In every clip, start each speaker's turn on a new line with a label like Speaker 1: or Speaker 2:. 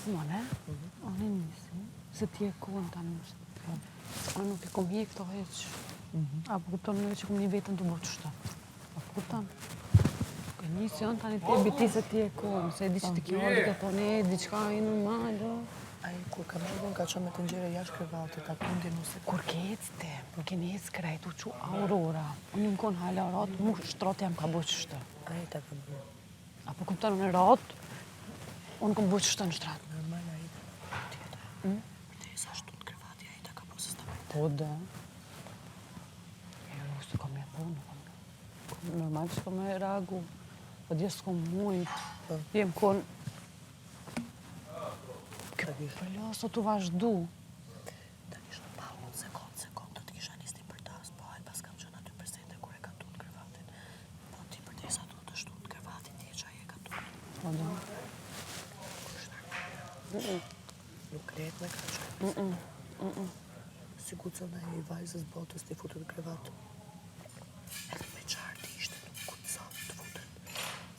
Speaker 1: Simone, unë e nisi, se ti e kohën tani unë nuk e kom hi këto heq. Apo kupton në që kom një vetën të bërë qështa. Apo kupton? E nisi unë tani ti e biti se ti e kohën, se e di që ti kjo duke thonë, diçka i normal.
Speaker 2: Ai, kur ka marrën ka qënë me të ngjere jashtë krevatit, atë unë dinu se...
Speaker 1: Kur ke ecte, kur ke një ec krejt, u që Aurora, unë në konë hala ratë, mu shtrot jam ka bërë qështë.
Speaker 2: Ai ta ka bërë.
Speaker 1: Apo kupton në ratë, unë kom bërë qështë në shtratë.
Speaker 2: Normal ai tjetër. Për te sa shtu të krevati, ai ta ka bërë se s'ta me.
Speaker 1: Po da. Jo, së kom e po, normal që kom e reagu. Po dje s'kom mujtë. Jem konë... Për lo, sot u vazhdu.
Speaker 2: Ta kisha pa unë sekond, do të kisha nistin për tas, po hajt pas kam qënë aty për sende kur e ka tu në krevatin. Po ti për te sa du të shtu në krevatin, ti e qaj e ka tu.
Speaker 1: Po da.
Speaker 2: Nuk lehet me ka qaj. Si kucën e i vajzës botës ti futu në krevat. Edhe me qartë ishte nuk kucën të futën.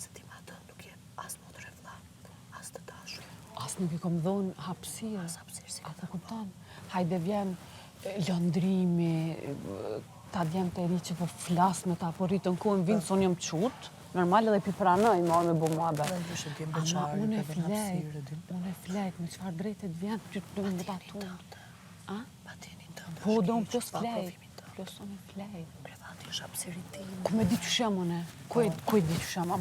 Speaker 2: Se ti ma të nuk je as më të revla, as të dashur.
Speaker 1: As nuk i kom dhonë hapsirë.
Speaker 2: As hapsirë si
Speaker 1: Apo kupton? Hajde vjen lëndrimi, ta djem të ri që për flasme ta, po rritën kohën vinë, son jam qutë. Normal edhe pi pranoj, marrë me bo muabe. Ama unë e flejt, me qëfar drejtet vjen, që të duhet më ta tunë. A?
Speaker 2: Pa tjenin të ndë.
Speaker 1: Po, do më plus flejt. Plus unë e flejt.
Speaker 2: Krevati është hapsirin tim.
Speaker 1: Ku me di që shem, une? Ku e di që shem? A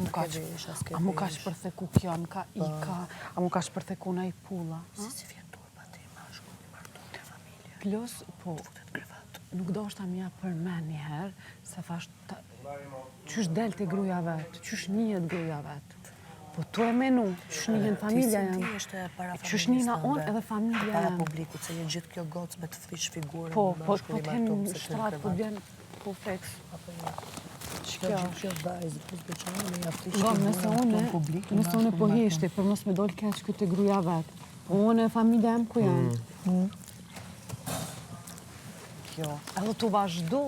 Speaker 1: mu ka shpërtheku kjo, a mu ka ika, a mu ka shpërtheku na i pulla.
Speaker 2: Si vjen turpa ti, ma shku një martu të familje.
Speaker 1: Plus, po,
Speaker 2: Futet krevat.
Speaker 1: nuk do është ta mja për men njëherë, se thash, qysh del të gruja vetë, qysh njët gruja vetë. Po tu e menu, qysh njën familja
Speaker 2: Ti
Speaker 1: jam.
Speaker 2: është para familjës
Speaker 1: Qysh njëna unë edhe familja
Speaker 2: para
Speaker 1: jam.
Speaker 2: publikut, se jenë gjithë kjo gocë me të frish figurën.
Speaker 1: Po t'hen në shtratë, po t'vjen, po feks.
Speaker 2: Kjo vajzë, plus beqanë me ja frish
Speaker 1: Nga,
Speaker 2: figurën në publik.
Speaker 1: nëse une po heshte, për mos me dollë keq këtë të gruja vetë. Po unë e familja jam ku janë. Kjo, edhe t'u vazhdu,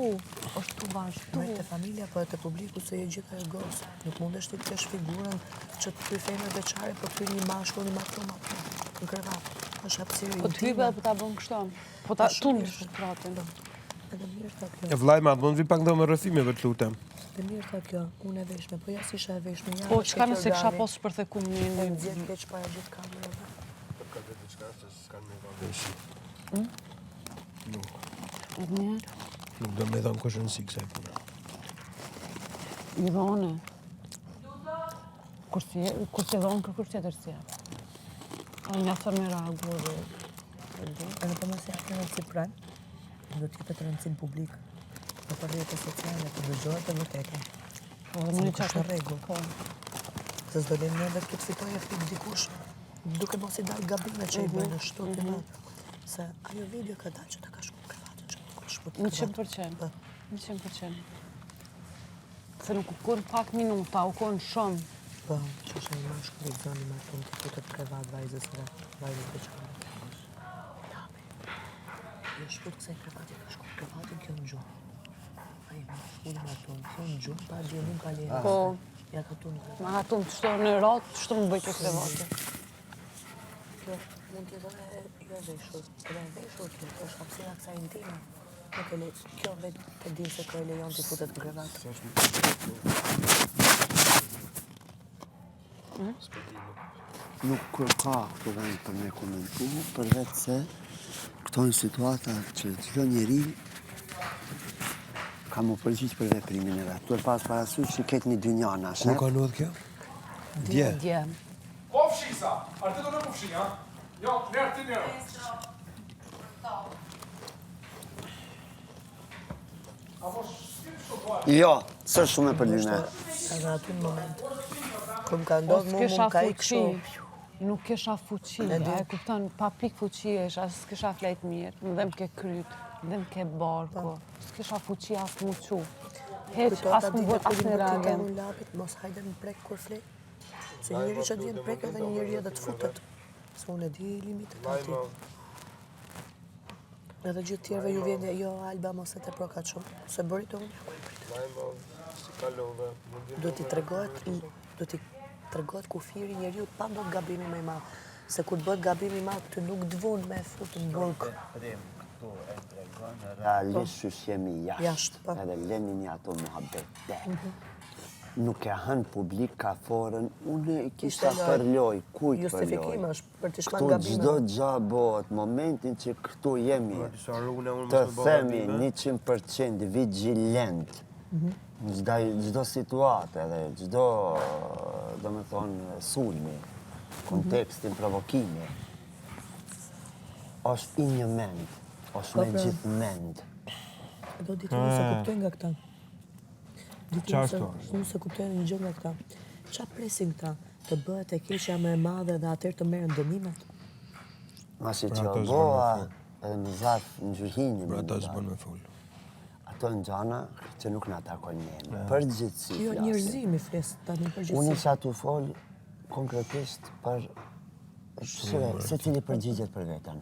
Speaker 1: është t'u vazhdu.
Speaker 2: Me të familja, po e të publiku, se je gjithë ajo gocë. Nuk mundesh ti të kesh figurën që të pyfejme veçare, po ty një mashkull, një matru, në krevat. është hapësirë
Speaker 1: Po t'hype dhe po t'a bën kështon. Po t'a tunë shtratin.
Speaker 2: Edhe mirë ta kjo.
Speaker 3: E vllaj ma, mund vi pak ndo me rrëthimeve të lutem.
Speaker 2: Dhe mirë ta kjo, unë e veshme, po ja si isha e veshme.
Speaker 1: Po, qka nëse kësha posë shpërthekum
Speaker 2: E
Speaker 1: një...
Speaker 2: nëzjet keq para gjithë kamerave.
Speaker 3: Ka dhe diçka që s'kan me dhonë.
Speaker 1: Edhe një,
Speaker 3: Nuk do me dhonë kush në si kësaj puna.
Speaker 1: i dhone. Kur si dhonë kërkur tjetër si e. Ka një asër me ragu dhe...
Speaker 2: Edhe po mëse atë rëndësi pranë, do t'jepet rëndësin publik. Në për rrjetet sociale, të dëgjohet e vërteta.
Speaker 1: Po, dhe
Speaker 2: Se
Speaker 1: më një
Speaker 2: nuk është
Speaker 1: qatë...
Speaker 2: në rregull.
Speaker 1: Po,
Speaker 2: Se s'do lejmë neve të fitoj e fik dikush, duke mos i dalë gabime që i bëjnë shtu të madh. Se ajo video ka dalë që ta ka shku krevatin, që nuk është shku të
Speaker 1: 100%. 100%. Se nuk u konë pak minuta, u konë shumë.
Speaker 2: Po, që është e më shku i zoni ma shumë të futet krevat vajzës dhe vajzës beqare. Jo shkut kësaj krevatin, ka shku krevatin kjo në gjumë. A i më shku në marton, kjo në gjumë, pa gjenim, pa lejnë.
Speaker 1: Po,
Speaker 2: Ja ka tu në
Speaker 1: ma hatun të shtorë në ratë, të shtorë në bëjtë këtë vate.
Speaker 2: Kjo mund t'i dhe jo e veshur, edhe e veshur kjo, është hapësira kësaj intime. Nuk e le, kjo vetë të din se kjo e lejon t'i futet në krevat.
Speaker 4: Nuk ka këtë vend për me komentu, përveç se këto në situata që çdo njeri ka më përgjigjë për veprimin e vetë. Duhet pas parasysh që ketë një dynjana,
Speaker 3: Kur ka ndodhur kjo? Dje.
Speaker 1: Dje.
Speaker 5: Po fshisa, artë do në po fshi, ha? Jo, nërë ti nërë. Apo s'kim shumë
Speaker 4: Jo, së shumë e për lyne.
Speaker 2: Edhe aty në moment. Kur më ka ndodhë mu, më ka i kështu.
Speaker 1: Nuk kisha fuqi, e kupton, pa pik fuqi isha, s'kisha flejt mirë, dhe m'ke kryt, dhe m'ke barku, s'kisha fuqi as mu qu. Heq, as mu bët as në reagim.
Speaker 2: Mos hajde më prek kur flej. Se njëri që dhjenë prek edhe njëri edhe të futet. Se unë e di limitet ati. Edhe gjithë tjerve ju vjen, jo Alba mos e te prokat shumë. Se bëri të unë, ku e pritë. Do t'i tregohet kufiri njeriut pa do të gabimi me ma. Se kur të bëhet gabim i madh, ty nuk dvon me fut në burg.
Speaker 4: Prim këtu e tregon realisht që jemi jashtë.
Speaker 2: po.
Speaker 4: Edhe leni një ato muhabete. Nuk e hën publik ka forën, unë i kisha
Speaker 2: Ishte
Speaker 4: për loj, kujt për
Speaker 2: justifikim
Speaker 4: loj.
Speaker 2: është për të shman
Speaker 4: Këtu
Speaker 2: gabime.
Speaker 4: gjdo gja bëhet, momentin që këtu jemi,
Speaker 3: Disa rrugën e unë
Speaker 4: të
Speaker 3: mos më
Speaker 4: themi
Speaker 3: bëha
Speaker 4: 100% vigilent, në gjdo situatë edhe gjdo, do me thonë, sulmi, kontekstin, provokimi, është i një mend, është me gjithë mend.
Speaker 2: Do ditë unë se kuptoj nga këta.
Speaker 5: Qartë
Speaker 2: Unë se kuptoj një gjë nga këta. Qa presin këta të bëhet e keqja më e madhe dhe atër të merren dënimet?
Speaker 4: Ma si
Speaker 5: Pra
Speaker 4: që
Speaker 5: ato s'bën
Speaker 4: boa
Speaker 5: me
Speaker 4: edhe në zarf në gjyhinin.
Speaker 5: Pra ata s'bën me fol.
Speaker 4: Ato në gjana që nuk në takojnë ne. Përgjithsi
Speaker 2: Jo,
Speaker 4: flasim.
Speaker 2: njerëzimi fles tani
Speaker 4: Unë
Speaker 2: përgjithësi.
Speaker 4: isha të fol konkretisht për se cili përgjigjet për veten.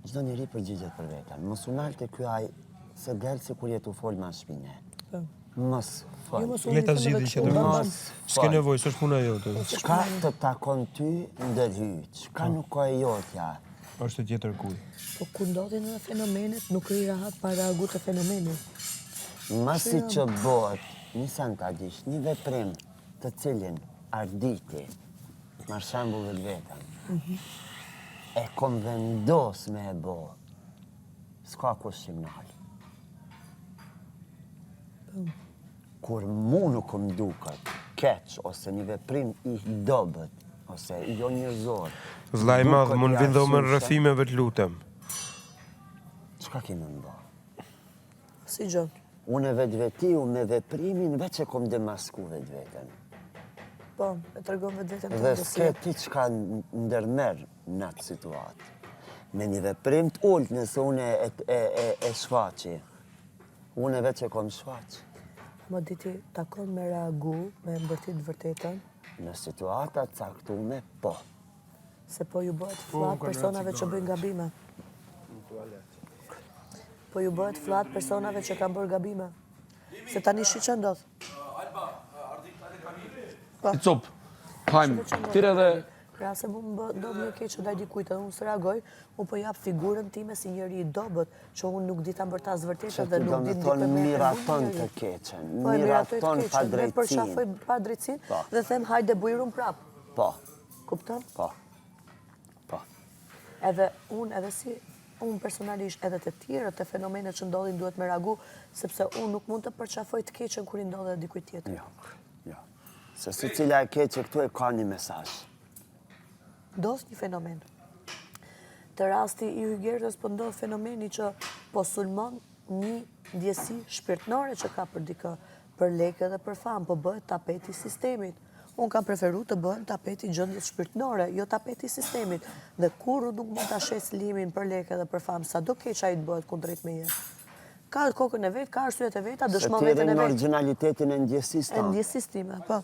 Speaker 4: Çdo njeri përgjigjet për veten. Mos u nalte ky aj se del si kur jetu fol ma shpine.
Speaker 2: Po.
Speaker 4: Mos fol.
Speaker 2: Jo, mos unë
Speaker 5: Leta
Speaker 2: i them edhe
Speaker 5: zgjidhin
Speaker 2: kështu,
Speaker 5: që të
Speaker 2: bam,
Speaker 4: Mos
Speaker 2: bam.
Speaker 5: S'ke nevojë, s'është puna jote.
Speaker 4: Çka të takon ty ndërhy, çka nuk ka e jotja.
Speaker 5: Është tjetër kuj.
Speaker 2: Po kur ndodhin edhe fenomenet, nuk ri rahat pa reagu të fenomenit.
Speaker 4: Masi që bëhet, një sen ta dish, një veprim të cilin arditi, mar shembull vetën, e kom vendos me e bo, s'ka kushtim nalë. Kur mu nuk më duket keq, ose një veprim i dobët, ose jo njërzor.
Speaker 5: Vllai i madh, mund vinë dhomën
Speaker 4: rëfime.
Speaker 5: rrëfimeve të lutem.
Speaker 4: Çka kemi më bo?
Speaker 2: Si gjë?
Speaker 4: Unë e vetë me veprimin veç e kom demasku vetë vetën.
Speaker 2: Po, e tregon vetën
Speaker 4: Dhe
Speaker 2: të
Speaker 4: s'ke ti qka ndërmer në atë situatë. Me një veprim të ullë nëse unë e shfaqi. Unë e veç e kom shfaqi.
Speaker 2: Më diti takon me reagu, me mbërtit vërtetën,
Speaker 4: Në situatat caktume, po.
Speaker 2: se po ju bëhet flat personave që bëjnë gabime. Po ju bëhet flat personave që kanë bërë gabime. Se tani shi që ndodh.
Speaker 6: I cop, hajmë, tire dhe...
Speaker 2: Pra se mu më ndodh një keq që daj dikujt edhe unë së reagoj, unë po jap figurën time si njëri i dobët, që unë nuk di ta mbërtas
Speaker 4: Që
Speaker 2: vërtetën
Speaker 4: ti
Speaker 2: dhe
Speaker 4: do
Speaker 2: nuk
Speaker 4: me
Speaker 2: di
Speaker 4: thonë
Speaker 2: me
Speaker 4: miraton të keqen,
Speaker 2: Po e miratoj të
Speaker 4: miraton pa
Speaker 2: keqen, dhe përshafoj
Speaker 4: drejtsin.
Speaker 2: pa drejtsin
Speaker 4: Po.
Speaker 2: dhe them hajde bujrum prap.
Speaker 4: Po,
Speaker 2: Kupton?
Speaker 4: po, po.
Speaker 2: Edhe unë, edhe si unë personalisht, edhe të tjerët të fenomenet që ndodhin duhet me reagu, sepse unë nuk mund të përqafoj të keqen kur i ndodhe dikujt tjetër.
Speaker 4: Jo. Se si cila e keqe këtu e ka një mesazh.
Speaker 2: Ndodh një fenomen. Të rasti i Hygertës po ndodh fenomeni që po sulmon një ndjesi shpirtnore që ka për dikë, për lekë dhe për famë, po bëhet tapeti sistemit. Unë kam preferu të bëhen tapeti gjendjes shpirtnore, jo tapeti sistemit. Dhe kur nuk mund ta shes limin për lekë dhe për famë, sa do keq ai të bëhet kundrejt meje. Ka kokën e vet, ka arsyet e veta,
Speaker 4: Se
Speaker 2: dëshmon
Speaker 4: ti
Speaker 2: veten
Speaker 4: edhe
Speaker 2: e
Speaker 4: në
Speaker 2: vet.
Speaker 4: originalitetin e ndjesisë
Speaker 2: E
Speaker 4: tonë.
Speaker 2: ndjesisë time, po.